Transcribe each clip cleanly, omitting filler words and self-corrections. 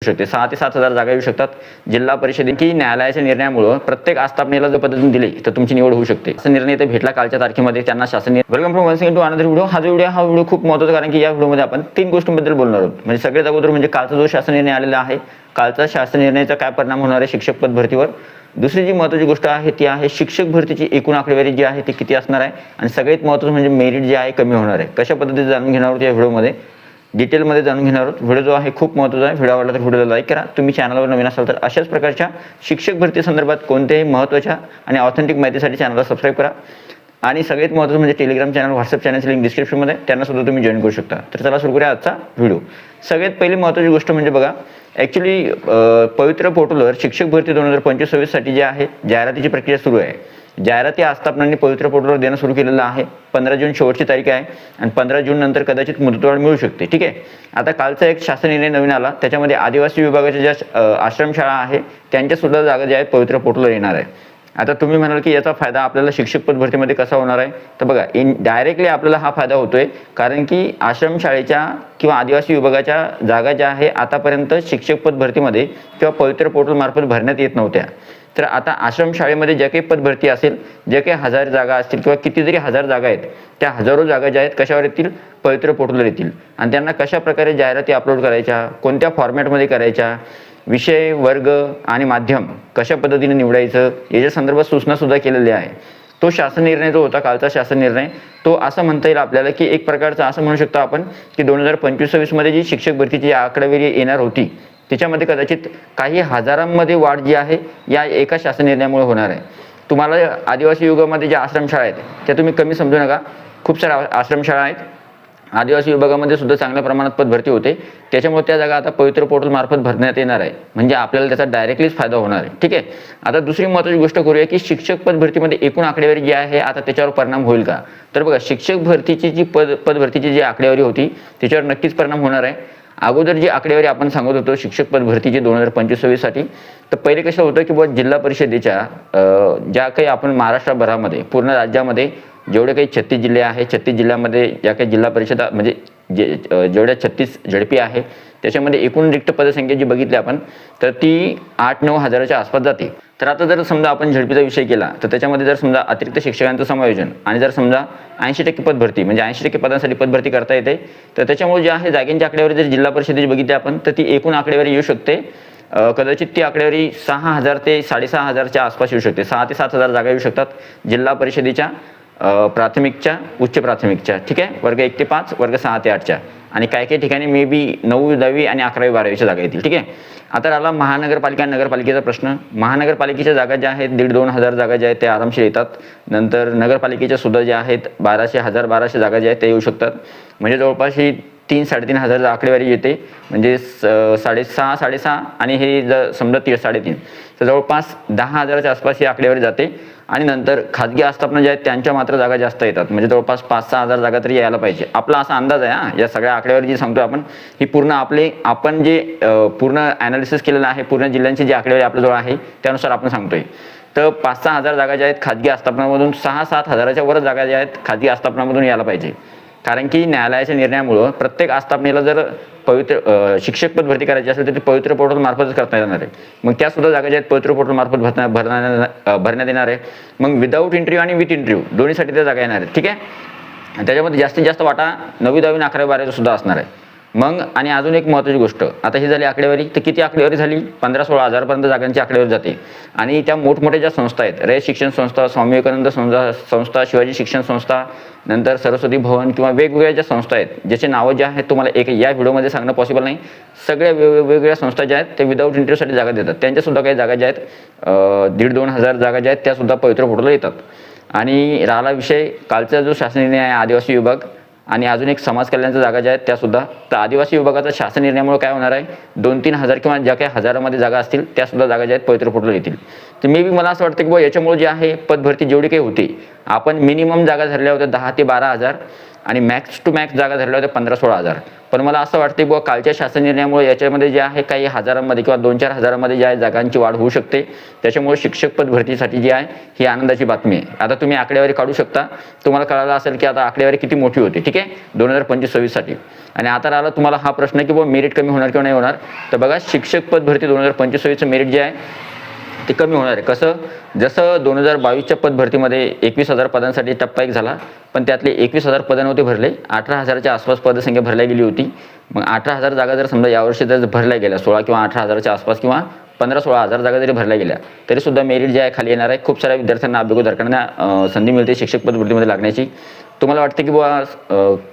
शकते. 6 ते 7,000 जागा येऊ शकतात. जिल्हा परिषद की न्यायालयाच्या निर्णयामुळे प्रत्येक आस्थापनेला जर पद्धतीने दिले तर तुमची निवड होऊ शकते. असा निर्णय इथे भेटला कालच्या तारखेमध्ये त्यांना शासन. Welcome from once again to another video. हा व्हिडिओ खूप महत्त्वाचा, कारण की या व्हिडिओमध्ये आपण 3 गोष्टींबद्दल बोलणार आहोत. म्हणजे सगळ्यात अगोदर म्हणजे कालचा जो शासन निर्णय आलेला आहे, कालचा शासन निर्णयाचा काय परिणाम होणार आहे शिक्षक पद भरतीवर. दुसरी जी महत्त्वाची गोष्ट आहे ती आहे शिक्षक भरतीची एकूण आकडेवारी जी आहे ती किती असणार आहे, आणि सगळ्यात महत्त्वाचं म्हणजे मेरिट जे आहे कमी होणार आहे. कशा पद्धतीने जाणून घेणार आहोत या व्हिडिओमध्ये, डिटेलमध्ये जाणून घेणार आहोत. व्हिडिओ जो आहे खूप महत्त्वाचा आहे. व्हिडिओ आवडला तर व्हिडिओला लाईक करा. तुम्ही चॅनलवर नवीन असाल तर अशाच प्रकारच्या शिक्षक भरती संदर्भात कोणत्याही महत्त्वाच्या आणि ऑथेंटिक माहितीसाठी चॅनलला सबस्क्राईब करा. आणि सगळ्यात महत्त्वाचं म्हणजे टेलिग्राम चॅनल, व्हॉट्सअप चॅनलची लिंक डिस्क्रिप्शनमध्ये, त्यांना सुद्धा तुम्ही जॉईन करू शकता. तर चला सुरू करूया आजचा व्हिडिओ. सगळ्यात पहिली महत्त्वाची गोष्ट म्हणजे बघा, ॲक्च्युली पवित्र पोर्टलवर शिक्षक भरती 2025-26 साठी जे आहे जाहिरातीची प्रक्रिया सुरू आहे. जाहिराती आस्थापनांनी पवित्र पोर्टलवर देणं सुरू केलेलं आहे. 15 जून शेवटची तारीख आहे आणि 15 जून नंतर कदाचित मुदतवाढ मिळू शकते. ठीक आहे. आता कालचा एक शासन निर्णय नवीन आला, त्याच्यामध्ये आदिवासी विभागाच्या ज्या आश्रमशाळा आहे त्यांच्या सुद्धा जागा ज्या आहेत पवित्र पोर्टलवर येणार आहे. आता तुम्ही म्हणाल की याचा फायदा आपल्याला शिक्षक पद भरतीमध्ये कसा होणार आहे, तर बघा डायरेक्टली आपल्याला हा फायदा होतोय, कारण की आश्रमशाळेच्या किंवा आदिवासी विभागाच्या जागा ज्या आहे आतापर्यंत शिक्षक पद भरतीमध्ये किंवा पवित्र पोर्टल मार्फत भरण्यात येत नव्हत्या. तर आता आश्रमशाळेमध्ये ज्या काही पद भरती असेल, ज्या काही 1000 जागा असतील किंवा किती जरी 1000 जागा आहेत, त्या हजारो जागा ज्या आहेत कशावर येतील, पवित्र पोर्टलवर येतील. आणि त्यांना कशा प्रकारे जाहिराती अपलोड करायच्या, कोणत्या फॉर्मॅटमध्ये करायच्या, विषय, वर्ग आणि माध्यम कशा पद्धतीने निवडायचं, याच्या संदर्भात सूचना सुद्धा केलेल्या आहे. तो शासन निर्णय जो होता कालचा शासन निर्णय, तो असं म्हणता येईल आपल्याला की एक प्रकारचा असं म्हणू शकतो आपण की 2025-26 मध्ये जी शिक्षक भरतीची आकडेवारी येणार होती त्याच्यामध्ये कदाचित काही हजारांमध्ये वाढ जी आहे या एका शासन निर्णयामुळे होणार आहे. तुम्हाला आदिवासी विभागामध्ये ज्या आश्रमशाळा आहेत त्या तुम्ही कमी समजू नका. खूप साऱ्या आश्रमशाळा आहेत. आदिवासी विभागामध्ये सुद्धा चांगल्या प्रमाणात पद भरती होते, त्याच्यामुळे त्या जागा आता पवित्र पोर्टल मार्फत भरण्यात येणार आहे. म्हणजे आपल्याला त्याचा डायरेक्टलीच फायदा होणार आहे. ठीक आहे. आता दुसरी महत्त्वाची गोष्ट करूया की शिक्षक पद भरतीमध्ये एकूण आकडेवारी जी आहे आता त्याच्यावर परिणाम होईल का, तर बघा शिक्षक भरतीची जी पद भरतीची जी आकडेवारी होती त्याच्यावर नक्कीच परिणाम होणार आहे. अगोदर जी आकडेवारी आपण सांगत होतो शिक्षक पद भरतीची 2025-26 साठी, तर पहिले कसं होतं की जिल्हा परिषदेच्या ज्या काही आपण महाराष्ट्रभरामध्ये पूर्ण राज्यामध्ये जेवढे काही 36 जिल्हे आहे, 36 जिल्ह्यामध्ये ज्या काही जिल्हा परिषद म्हणजे जेवढ्या 36 झडपी आहे त्याच्यामध्ये एकूण रिक्त पदसंख्या जी बघितली आपण तर ती 8-9 हजाराच्या आसपास जाते. तर आता जर समजा आपण झडपीचा विषय केला तर त्याच्यामध्ये जर समजा अतिरिक्त शिक्षकांचं समायोजन आणि जर समजा 80% पद भरती म्हणजे 80% पदांसाठी पद भरती करता येते, तर त्याच्यामुळे जे आहे जागेंची आकडेवारी जर जिल्हा परिषदेची बघितली आपण तर ती एकूण आकडेवारी येऊ शकते. कदाचित ती आकडेवारी 6,000 ते 6,500च्या आसपास येऊ शकते. 6 ते 7,000 जागा येऊ शकतात जिल्हा परिषदेच्या प्राथमिकच्या, उच्च प्राथमिकच्या. ठीक आहे. वर्ग 1 ते 5, वर्ग 6 ते 8च्या, आणि काही ठिकाणी मे बी 9वी, 10वी आणि 11वी, 12वीच्या जागा येतील. ठीक आहे. आता राहिला महानगरपालिका आणि नगरपालिकेचा प्रश्न. महानगरपालिकेच्या जागा ज्या आहेत 1,500-2 हजार जागा ज्या आहेत त्या आरामशीर येतात. नंतर नगरपालिकेच्या सुद्धा ज्या आहेत 1200 जागा ज्या आहेत त्या येऊ शकतात. म्हणजे जवळपास ही 3-3.5 हजार आकडेवारी येते. म्हणजे 6.5 आणि हे जर समजा 3.5 तर जवळपास 10,000च्या आसपास ही आकडेवारी जाते. आणि नंतर खाजगी आस्थापना ज्या आहेत त्यांच्या मात्र जागा जास्त येतात. म्हणजे जवळपास 5-6 हजार जागा तरी यायला पाहिजे. आपला असा अंदाज आहे. या सगळ्या आकडेवारी जी सांगतो आपण ही पूर्ण आपण जे पूर्ण ॲनालिसिस केलेलं आहे, पूर्ण जिल्ह्यांची जी आकडेवारी आपल्याजवळ आहे त्यानुसार आपण सांगतोय. तर 5-6 हजार जागा ज्या आहेत खाजगी आस्थापनामधून, 6-7 हजाराच्या वर जागा ज्या आहेत खाजगी आस्थापनामधून यायला पाहिजे. कारण की न्यायालयाच्या निर्णयामुळं प्रत्येक आस्थापनेला जर पवित्र शिक्षक पद भरती करायची असेल तर ती पवित्र पोर्टल मार्फतच करता येणार आहे. मग त्या सुद्धा जागा ज्या आहेत पवित्र पोर्टल मार्फत भरण्यात येणार आहे. मग विदाऊट इंटरव्ह्यू आणि विथ इंटरव्ह्यू दोन्हीसाठी त्या जागा येणार आहेत. ठीक आहे. त्याच्यामध्ये जास्तीत जास्त वाटा 9वी, 10वी, 11वी, 12वी सुद्धा असणार आहे. मग आणि अजून एक महत्त्वाची गोष्ट, आता ही झाली आकडेवारी. तर किती आकडेवारी झाली, 15-16 हजारपर्यंत जागांची आकडेवारी जाते. आणि त्या मोठमोठ्या ज्या संस्था आहेत, रयत शिक्षण संस्था, स्वामी विवेकानंद संस्था, शिवाजी शिक्षण संस्था, नंतर सरस्वती भवन किंवा वेगवेगळ्या ज्या संस्था आहेत ज्याचे नावं जे आहेत तुम्हाला एक या व्हिडिओमध्ये सांगणं पॉसिबल नाही. सगळ्या वेगवेगळ्या संस्था ज्या आहेत त्या विदाऊट इंटरव्ह्यूसाठी जागा देतात. त्यांच्यासुद्धा काही जागा ज्या आहेत 1,500-2 हजार जागा ज्या आहेत त्यासुद्धा पवित्र पोर्टलला येतात. आणि राहिला विषय कालचा जो शासन निर्णय आहे आदिवासी विभाग आणि अजून एक समाज कल्याणच्या जागा ज्या आहेत त्यासुद्धा, तर आदिवासी विभागाचा शासन निर्णयामुळे काय होणार आहे, 2-3 हजार किंवा ज्या काही हजारामध्ये जागा असतील त्यासुद्धा जागा ज्या आहेत पवित्र पोर्टलला येतील. तर मे बी मला असं वाटतं की याच्यामुळे जे आहे पद भरती जेवढी काही होती, आपण मिनिमम जागा धरल्या होत्या 10 ते 12 हजार आणि मॅक्स टू मॅक्स जागा धरल्या होत्या 15-16 हजार. पण मला असं वाटते बुवा कालच्या शासन निर्णयामुळे याच्यामध्ये जे आहे काही हजारांमध्ये किंवा 2-4 हजारांमध्ये जे आहे जागांची वाढ होऊ शकते. त्याच्यामुळे शिक्षक पद भरतीसाठी जी आहे ही आनंदाची बातमी आहे. आता तुम्ही आकडेवारी काढू शकता, तुम्हाला कळालं असेल की आता आकडेवारी किती मोठी होती. ठीक आहे, 2025-26 साठी. आणि आता राहिला तुम्हाला हा प्रश्न की बुवा मेरिट कमी होणार किंवा नाही होणार. तर बघा, शिक्षक पद भरती 2025-26चं मेरिट जे आहे ते कमी होणार आहे. कसं, जसं 2022च्या पद भरतीमध्ये 21,000 पदांसाठी टप्पा एक झाला, पण त्यातले 21,000 पद नव्हते भरले, 18,000च्या आसपास पदसंख्या भरल्या गेली होती. मग 18,000 जागा जर समजा यावर्षी जर भरल्या गेल्या 16 किंवा 18,000च्या आसपास किंवा 15-16 हजार जागा जरी भरल्या गेल्या तरी सुद्धा मेरिट जे आहे खाली येणार आहे. खूप साऱ्या विद्यार्थ्यांना अभ्यागोदरकांना संधी मिळते शिक्षक पद भरतीमध्ये लागण्याची. तुम्हाला वाटते की बुवा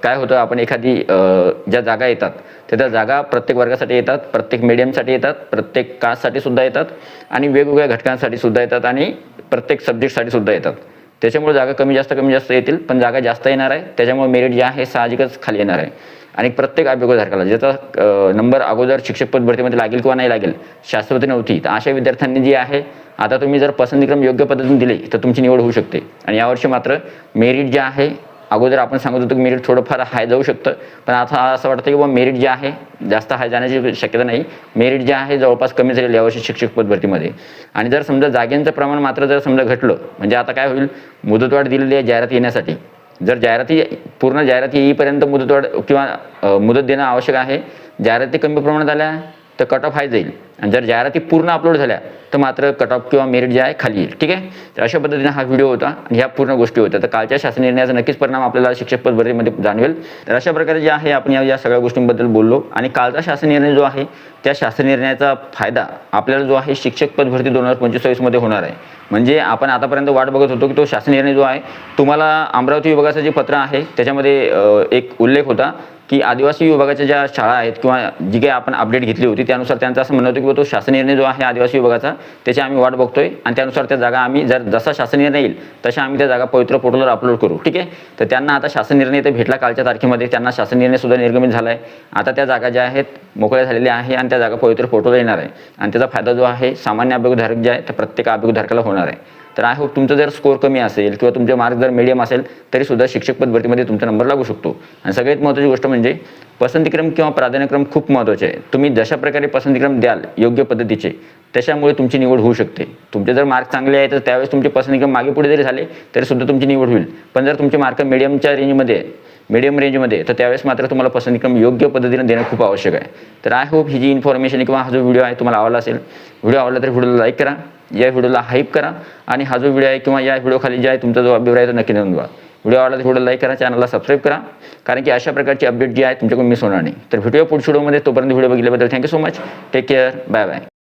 काय होतं, आपण एखादी ज्या जागा येतात त्या जागा प्रत्येक वर्गासाठी येतात, प्रत्येक मीडियमसाठी येतात, प्रत्येक कास्टसाठी सुद्धा येतात आणि वेगवेगळ्या घटकांसाठी सुद्धा येतात आणि प्रत्येक सब्जेक्टसाठी सुद्धा येतात. त्याच्यामुळे जागा कमी जास्त येतील, पण जागा जास्त येणार आहे. त्याच्यामुळे मेरिट जे आहे साहजिकच खाली येणार आहे. आणि प्रत्येक अभ्यागोदरकाला ज्याचा नंबर अगोदर शिक्षक पद भरतीमध्ये लागेल किंवा नाही लागेल शाश्वती नव्हती, तर अशा विद्यार्थ्यांनी जी आहे आता तुम्ही जर पसंतीक्रम योग्य पद्धतीने दिले तर तुमची निवड होऊ शकते. आणि यावर्षी मात्र मेरिट जे आहे, अगोदर आपण सांगत होतो की मेरिट थोडंफार हाय जाऊ शकतं, पण आता असं वाटतं की बाबा मेरिट जे आहे जास्त हाय जाण्याची शक्यता नाही. मेरिट जे आहे जवळपास कमी झालेलं यावर्षी शिक्षक पद भरतीमध्ये. आणि जर समजा जागांचं प्रमाण मात्र जर समजा घटलं, म्हणजे आता काय होईल, मुदतवाढ दिलेली आहे जाहिरात येण्यासाठी. जर पूर्ण जाहिराती येईपर्यंत मुदतवाढ किंवा मुदत देणं आवश्यक आहे. जाहिराती कमी प्रमाणात आल्या तर कट ऑफ हाय जाईल, आणि जर जाहिराती पूर्ण अपलोड झाल्या तर मात्र कट ऑफ किंवा मेरिट जे आहे खाली येईल. ठीक आहे, तर अशा पद्धतीने हा व्हिडिओ होता आणि ह्या पूर्ण गोष्टी होत्या. तर कालच्या शासन निर्णयाचा नक्कीच परिणाम आपल्याला शिक्षक पद भरतीमध्ये जाणवेल. तर अशा प्रकारे जे आहे आपण या सगळ्या गोष्टींबद्दल बोललो. आणि कालचा शासन निर्णय जो आहे त्या शासन निर्णयाचा फायदा आपल्याला जो आहे शिक्षक पद भरती 2025 मध्ये होणार आहे. म्हणजे आपण आतापर्यंत वाट बघत होतो की तो शासन निर्णय जो आहे, तुम्हाला अमरावती विभागाचं जे पत्र आहे त्याच्यामध्ये एक उल्लेख होता की आदिवासी विभागाच्या ज्या शाळा आहेत किंवा जी काही आपण अपडेट घेतली होती त्यानुसार त्यांचं असं म्हणणं होतं की तो शासन निर्णय जो आहे आदिवासी विभागाचा त्याची आम्ही वाट बघतोय आणि त्यानुसार त्या जागा आम्ही जसा शासन निर्णय येईल तशा आम्ही त्या जागा पवित्र पोर्टलवर अपलोड करू. ठीक आहे, तर त्यांना आता शासन निर्णय तर भेटला कालच्या तारखेमध्ये, त्यांना शासन निर्णय सुद्धा निर्गमित झाला आहे. आता त्या जागा ज्या आहेत मोकळ्या झालेल्या आहे आणि त्या जागा पवित्र पोर्टलवर येणार आहे आणि त्याचा फायदा जो आहे सामान्य अभ्यागोधारक जे आहे तर प्रत्येक अभ्यागोधारकाला होणार आहे. तर आय होप तुमचं जर स्कोर कमी असेल किंवा तुमचे मार्क जर मीडियम असेल तरी सुद्धा शिक्षक पद भरतीमध्ये तुमचा नंबर लागू शकतो. आणि सगळ्यात महत्त्वाची गोष्ट म्हणजे पसंतीक्रम किंवा प्राधान्यक्रम खूप महत्त्वाचे आहे. तुम्ही जशा प्रकारे पसंतीक्रम द्याल योग्य पद्धतीचे त्याच्यामुळे तुमची निवड होऊ शकते. तुमचे जर मार्क चांगले आहेत तर त्यावेळेस तुमचे पसंतीक्रम मागे पुढे जरी झाले तरी सुद्धा तुमची निवड होईल. पण जर तुमचे मार्क मीडियम रेंजमध्ये तर त्यावेळेस मात्र तुम्हाला पसंतीक्रम योग्य पद्धतीने देणं खूप आवश्यक आहे. तर आय होप ही जी इन्फॉर्मेशन किंवा हा जो व्हिडिओ आहे तुम्हाला आवडला असेल. व्हिडिओ आवडला तर व्हिडिओला लाईक करा, या व्हिडिओला हाईप करा आणि हा जो व्हिडिओ आहे किंवा या व्हिडिओ खाली जे आहे तुमचा जो अभिप्राय आहे तो नक्की नोंदवा. व्हिडिओ आवडला तर व्हिडिओला लाईक करा, चॅनलला सबस्क्राईब करा, कारण की अशा प्रकारची अपडेट जी आहे तुमच्याकडून मिस होणार नाही. तर व्हिडिओ पुढच्या व्हिडिओमध्ये, तोपर्यंत व्हिडिओ बघितल्याबद्दल thank you so much. Take care, bye bye.